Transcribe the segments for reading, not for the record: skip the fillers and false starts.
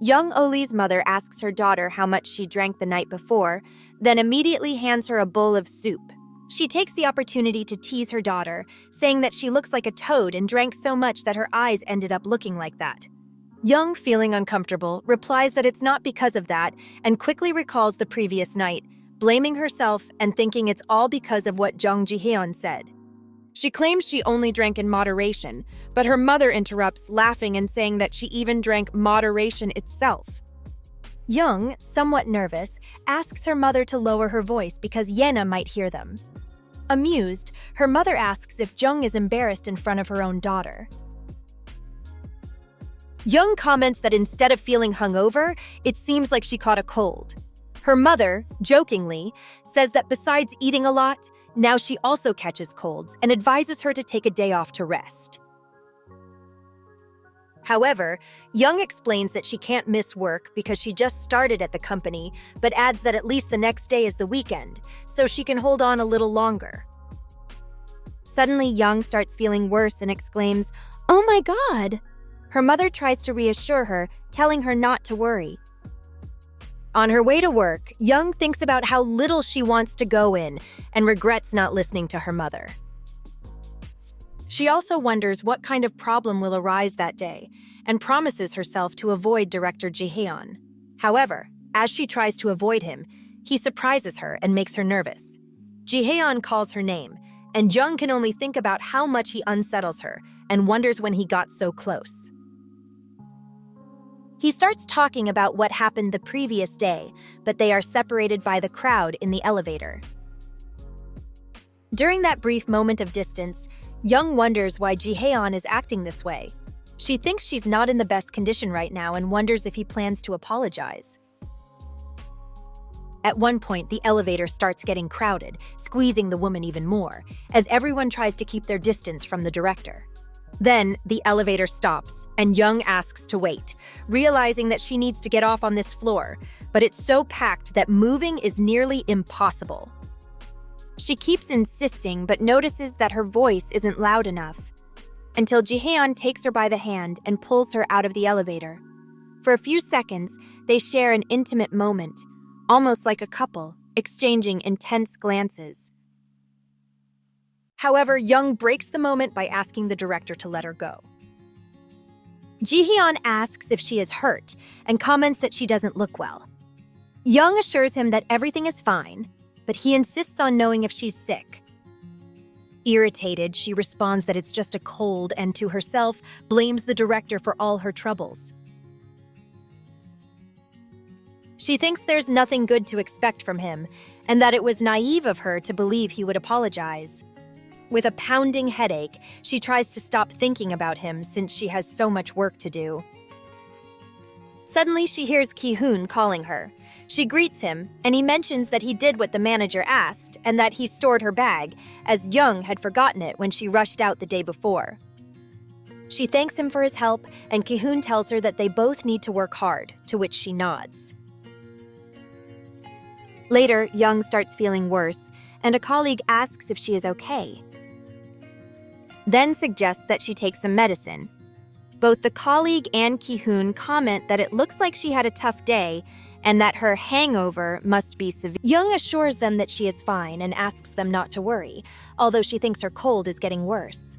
Young Oli's mother asks her daughter how much she drank the night before, then immediately hands her a bowl of soup. She takes the opportunity to tease her daughter, saying that she looks like a toad and drank so much that her eyes ended up looking like that. Young, feeling uncomfortable, replies that it's not because of that and quickly recalls the previous night, blaming herself and thinking it's all because of what Jung Ji-hyun said. She claims she only drank in moderation, but her mother interrupts, laughing and saying that she even drank moderation itself. Young, somewhat nervous, asks her mother to lower her voice because Yena might hear them. Amused, her mother asks if Jung is embarrassed in front of her own daughter. Young comments that instead of feeling hungover, it seems like she caught a cold. Her mother, jokingly, says that besides eating a lot, now she also catches colds and advises her to take a day off to rest. However, Young explains that she can't miss work because she just started at the company, but adds that at least the next day is the weekend, so she can hold on a little longer. Suddenly, Young starts feeling worse and exclaims, "Oh my God!" Her mother tries to reassure her, telling her not to worry. On her way to work, Young thinks about how little she wants to go in and regrets not listening to her mother. She also wonders what kind of problem will arise that day and promises herself to avoid Director Ji-hyun. However, as she tries to avoid him, he surprises her and makes her nervous. Ji-hyun calls her name, and Jung can only think about how much he unsettles her and wonders when he got so close. He starts talking about what happened the previous day, but they are separated by the crowd in the elevator. During that brief moment of distance, Young wonders why Ji-hyun is acting this way. She thinks she's not in the best condition right now and wonders if he plans to apologize. At one point, the elevator starts getting crowded, squeezing the woman even more, as everyone tries to keep their distance from the director. Then, the elevator stops, and Young asks to wait, realizing that she needs to get off on this floor, but it's so packed that moving is nearly impossible. She keeps insisting, but notices that her voice isn't loud enough, until Ji-hyun takes her by the hand and pulls her out of the elevator. For a few seconds, they share an intimate moment, almost like a couple, exchanging intense glances. However, Young breaks the moment by asking the director to let her go. Ji-hyun asks if she is hurt and comments that she doesn't look well. Young assures him that everything is fine, but he insists on knowing if she's sick. Irritated, she responds that it's just a cold and, to herself, blames the director for all her troubles. She thinks there's nothing good to expect from him, and that it was naive of her to believe he would apologize. With a pounding headache, she tries to stop thinking about him since she has so much work to do. Suddenly, she hears Ki-hoon calling her. She greets him, and he mentions that he did what the manager asked and that he stored her bag, as Young had forgotten it when she rushed out the day before. She thanks him for his help, and Ki-hoon tells her that they both need to work hard, to which she nods. Later, Young starts feeling worse, and a colleague asks if she is okay. Then suggests that she take some medicine. Both the colleague and Ki-hoon comment that it looks like she had a tough day and that her hangover must be severe. Young assures them that she is fine and asks them not to worry, although she thinks her cold is getting worse.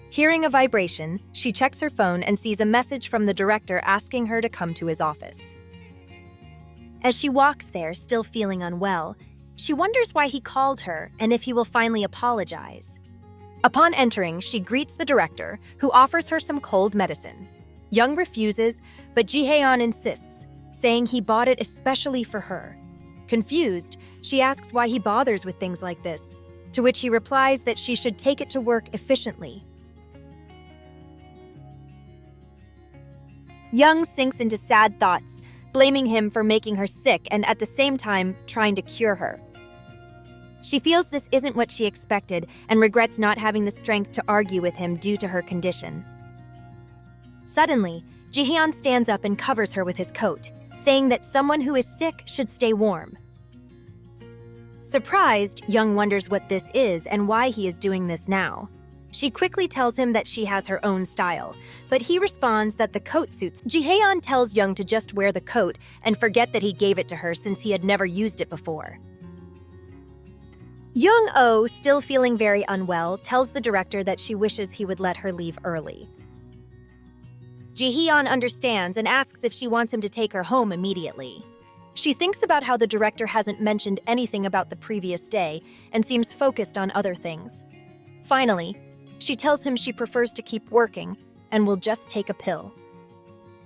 Hearing a vibration, she checks her phone and sees a message from the director asking her to come to his office. As she walks there, still feeling unwell, she wonders why he called her and if he will finally apologize. Upon entering, she greets the director, who offers her some cold medicine. Young refuses, but Ji-hyun insists, saying he bought it especially for her. Confused, she asks why he bothers with things like this, to which he replies that she should take it to work efficiently. Young sinks into sad thoughts, blaming him for making her sick and at the same time trying to cure her. She feels this isn't what she expected and regrets not having the strength to argue with him due to her condition. Suddenly, Ji-hyun stands up and covers her with his coat, saying that someone who is sick should stay warm. Surprised, Young wonders what this is and why he is doing this now. She quickly tells him that she has her own style, but he responds that the coat suits. Ji-haeon tells Young to just wear the coat and forget that he gave it to her since he had never used it before. Young-oh, still feeling very unwell, tells the director that she wishes he would let her leave early. Ji-haeon understands and asks if she wants him to take her home immediately. She thinks about how the director hasn't mentioned anything about the previous day and seems focused on other things. Finally, she tells him she prefers to keep working and will just take a pill.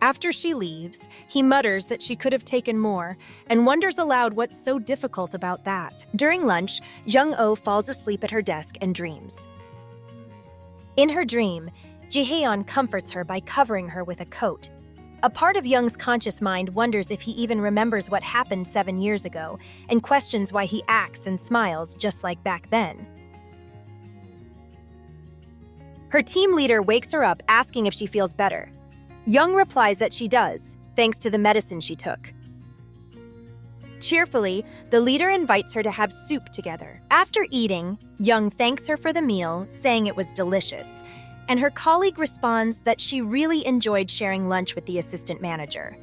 After she leaves, he mutters that she could have taken more and wonders aloud what's so difficult about that. During lunch, Young-oh falls asleep at her desk and dreams. In her dream, Ji-haeon comforts her by covering her with a coat. A part of Young's conscious mind wonders if he even remembers what happened 7 years ago and questions why he acts and smiles just like back then. Her team leader wakes her up asking if she feels better. Young replies that she does, thanks to the medicine she took. Cheerfully, the leader invites her to have soup together. After eating, Young thanks her for the meal, saying it was delicious, and her colleague responds that she really enjoyed sharing lunch with the assistant manager.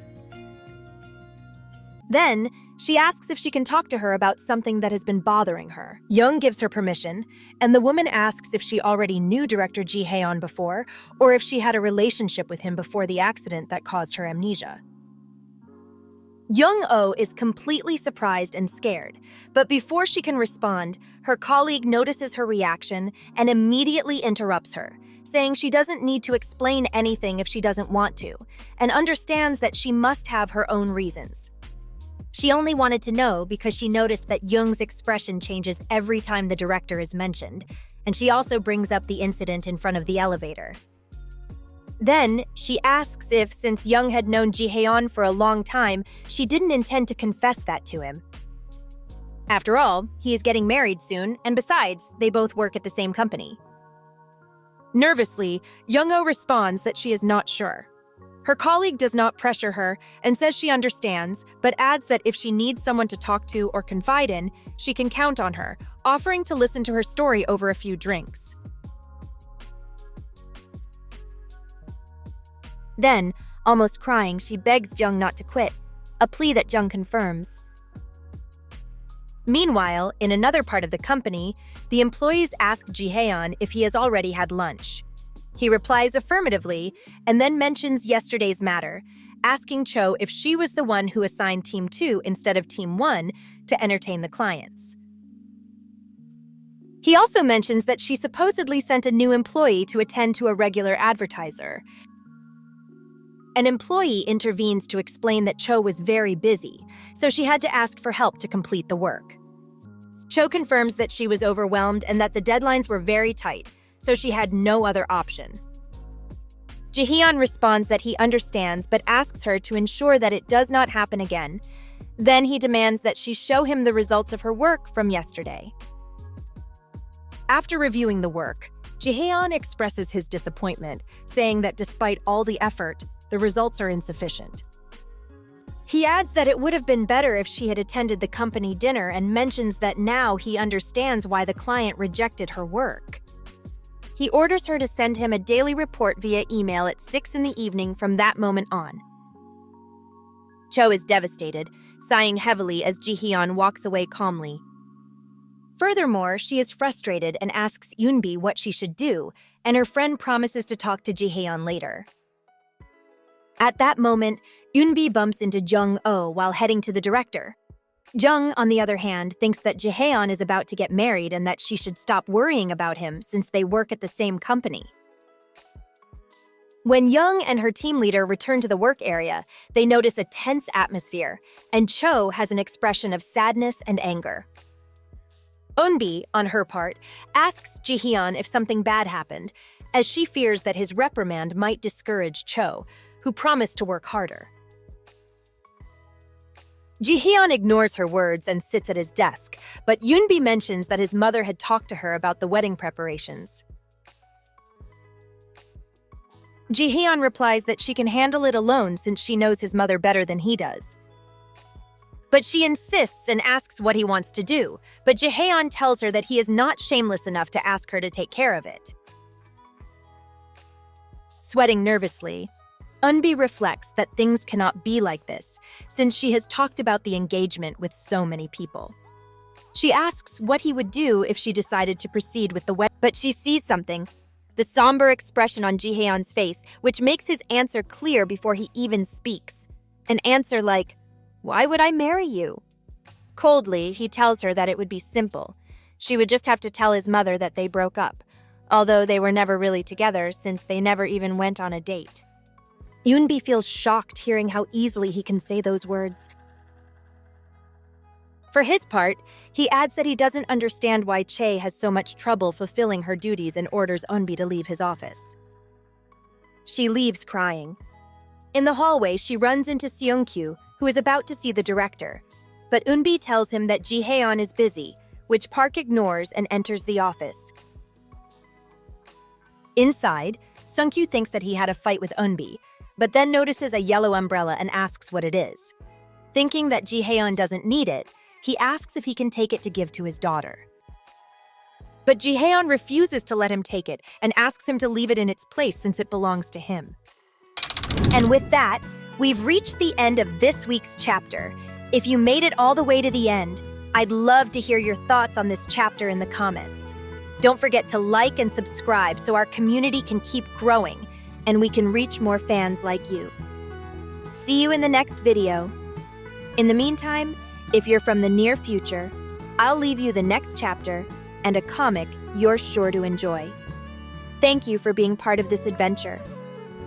Then, she asks if she can talk to her about something that has been bothering her. Young gives her permission, and the woman asks if she already knew director Ji-haeon before, or if she had a relationship with him before the accident that caused her amnesia. Young-oh is completely surprised and scared, but before she can respond, her colleague notices her reaction and immediately interrupts her, saying she doesn't need to explain anything if she doesn't want to, and understands that she must have her own reasons. She only wanted to know because she noticed that Young's expression changes every time the director is mentioned, and she also brings up the incident in front of the elevator. Then, she asks if, since Young had known Ji-haeon for a long time, she didn't intend to confess that to him. After all, he is getting married soon, and besides, they both work at the same company. Nervously, Young-oh responds that she is not sure. Her colleague does not pressure her and says she understands, but adds that if she needs someone to talk to or confide in, she can count on her, offering to listen to her story over a few drinks. Then, almost crying, she begs Jung not to quit, a plea that Jung confirms. Meanwhile, in another part of the company, the employees ask Ji-haeon if he has already had lunch. He replies affirmatively and then mentions yesterday's matter, asking Cho if she was the one who assigned Team 2 instead of Team 1 to entertain the clients. He also mentions that she supposedly sent a new employee to attend to a regular advertiser. An employee intervenes to explain that Cho was very busy, so she had to ask for help to complete the work. Cho confirms that she was overwhelmed and that the deadlines were very tight, so she had no other option. Ji-haeon responds that he understands but asks her to ensure that it does not happen again. Then he demands that she show him the results of her work from yesterday. After reviewing the work, Ji-haeon expresses his disappointment, saying that despite all the effort, the results are insufficient. He adds that it would have been better if she had attended the company dinner and mentions that now he understands why the client rejected her work. He orders her to send him a daily report via email at 6 in the evening from that moment on. Cho is devastated, sighing heavily as Ji-haeon walks away calmly. Furthermore, she is frustrated and asks Yoonbi what she should do, and her friend promises to talk to Ji-haeon later. At that moment, Yoonbi bumps into Jung-oh while heading to the director. Jung, on the other hand, thinks that Ji-haeon is about to get married and that she should stop worrying about him since they work at the same company. When Young and her team leader return to the work area, they notice a tense atmosphere, and Cho has an expression of sadness and anger. Eunbi, on her part, asks Ji-haeon if something bad happened, as she fears that his reprimand might discourage Cho, who promised to work harder. Ji-haeon ignores her words and sits at his desk, but Yoonbi mentions that his mother had talked to her about the wedding preparations. Ji-haeon replies that she can handle it alone since she knows his mother better than he does. But she insists and asks what he wants to do, but Ji-haeon tells her that he is not shameless enough to ask her to take care of it. Sweating nervously, Eunbi reflects that things cannot be like this since she has talked about the engagement with so many people. She asks what he would do if she decided to proceed with the wedding, but she sees something, the somber expression on Ji-haeon's face, which makes his answer clear before he even speaks. An answer like, "Why would I marry you?" Coldly, he tells her that it would be simple. She would just have to tell his mother that they broke up, although they were never really together since they never even went on a date. Eunbi feels shocked hearing how easily he can say those words. For his part, he adds that he doesn't understand why Chae has so much trouble fulfilling her duties and orders Eunbi to leave his office. She leaves crying. In the hallway, she runs into Seungkyu, who is about to see the director, but Eunbi tells him that Ji-haeon is busy, which Park ignores and enters the office. Inside, Seungkyu thinks that he had a fight with Eunbi, but then notices a yellow umbrella and asks what it is. Thinking that Ji-haeon doesn't need it, he asks if he can take it to give to his daughter. But Ji-haeon refuses to let him take it and asks him to leave it in its place since it belongs to him. And with that, we've reached the end of this week's chapter. If you made it all the way to the end, I'd love to hear your thoughts on this chapter in the comments. Don't forget to like and subscribe so our community can keep growing and we can reach more fans like you. See you in the next video. In the meantime, if you're from the near future, I'll leave you the next chapter and a comic you're sure to enjoy. Thank you for being part of this adventure.